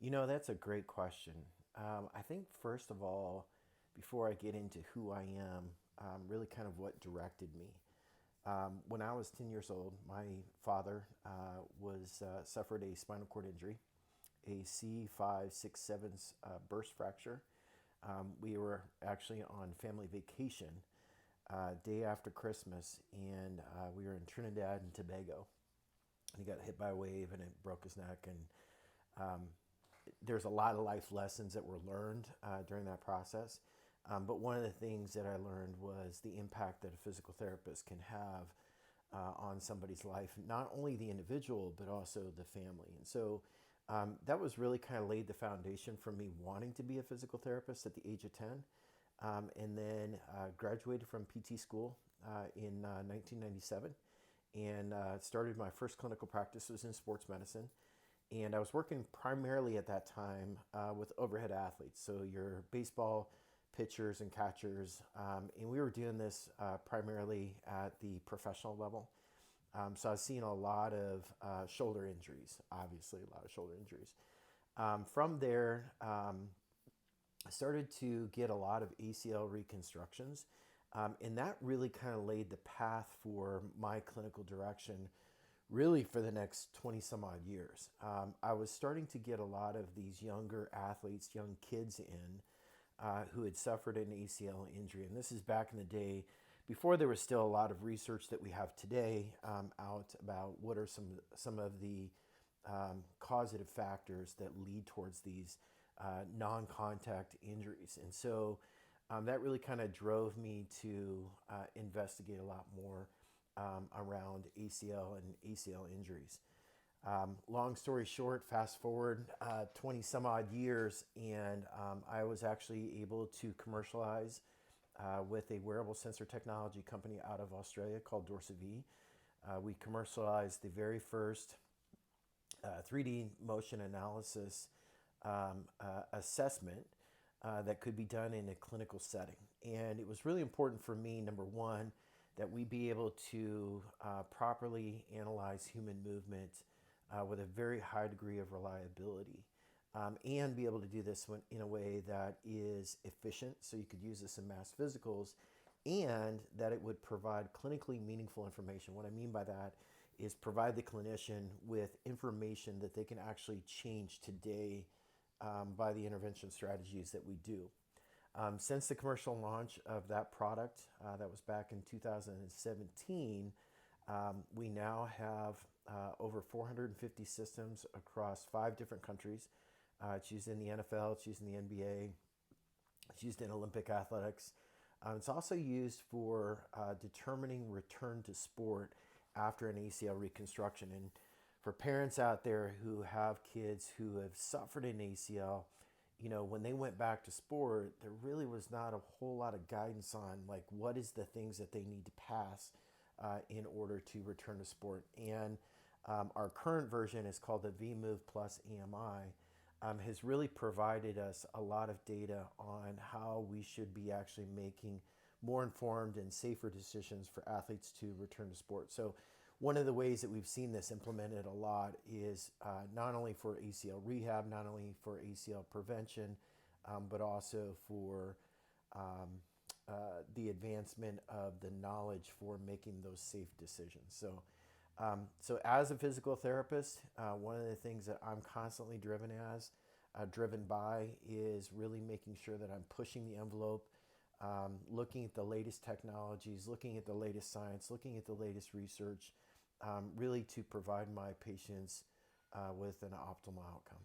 That's a great question. I think, first of all, before I get into who I am, really kind of what directed me. When I was 10 years old, my father was suffered a spinal cord injury, a C5, 6, 7 burst fracture. We were actually on family vacation day after Christmas, and we were in Trinidad and Tobago. And he got hit by a wave, and it broke his neck. And there's a lot of life lessons that were learned during that process. But one of the things that I learned was the impact that a physical therapist can have on somebody's life, not only the individual, but also the family. And so that was really kind of laid the foundation for me wanting to be a physical therapist at the age of 10. And then graduated from PT school in 1997 and started my first clinical practice was in sports medicine. And I was working primarily at that time with overhead athletes, so your baseball pitchers and catchers. And we were doing this primarily at the professional level. So I was seeing a lot of shoulder injuries, obviously, a lot of shoulder injuries. From there, I started to get a lot of ACL reconstructions. And that really kind of laid the path for my clinical direction really for the next 20 some odd years. I was starting to get a lot of these younger athletes, young kids in who had suffered an ACL injury. And this is back in the day before there was still a lot of research that we have today out about what are some of the causative factors that lead towards these non-contact injuries. And so that really kind of drove me to investigate a lot more around ACL and ACL injuries. Long story short, fast forward 20 some odd years, and I was actually able to commercialize with a wearable sensor technology company out of Australia called Dorsavi. We commercialized the very first 3D motion analysis assessment that could be done in a clinical setting. And it was really important for me, number one, that we be able to properly analyze human movement with a very high degree of reliability. And be able to do this in a way that is efficient, so you could use this in mass physicals, and that it would provide clinically meaningful information. What I mean by that is provide the clinician with information that they can actually change today by the intervention strategies that we do. Since the commercial launch of that product, that was back in 2017, we now have over 450 systems across 5 different countries. It's used in the NFL, it's used in the NBA, it's used in Olympic athletics. It's also used for determining return to sport after an ACL reconstruction. And for parents out there who have kids who have suffered an ACL, when they went back to sport, there really was not a whole lot of guidance on like what is the things that they need to pass in order to return to sport. And our current version is called the vMove Plus EMI. Has really provided us a lot of data on how we should be actually making more informed and safer decisions for athletes to return to sport. So one of the ways that we've seen this implemented a lot is not only for ACL rehab, not only for ACL prevention, but also for the advancement of the knowledge for making those safe decisions. So as a physical therapist, one of the things that I'm constantly driven by is really making sure that I'm pushing the envelope, looking at the latest technologies, looking at the latest science, looking at the latest research, really to provide my patients with an optimal outcome.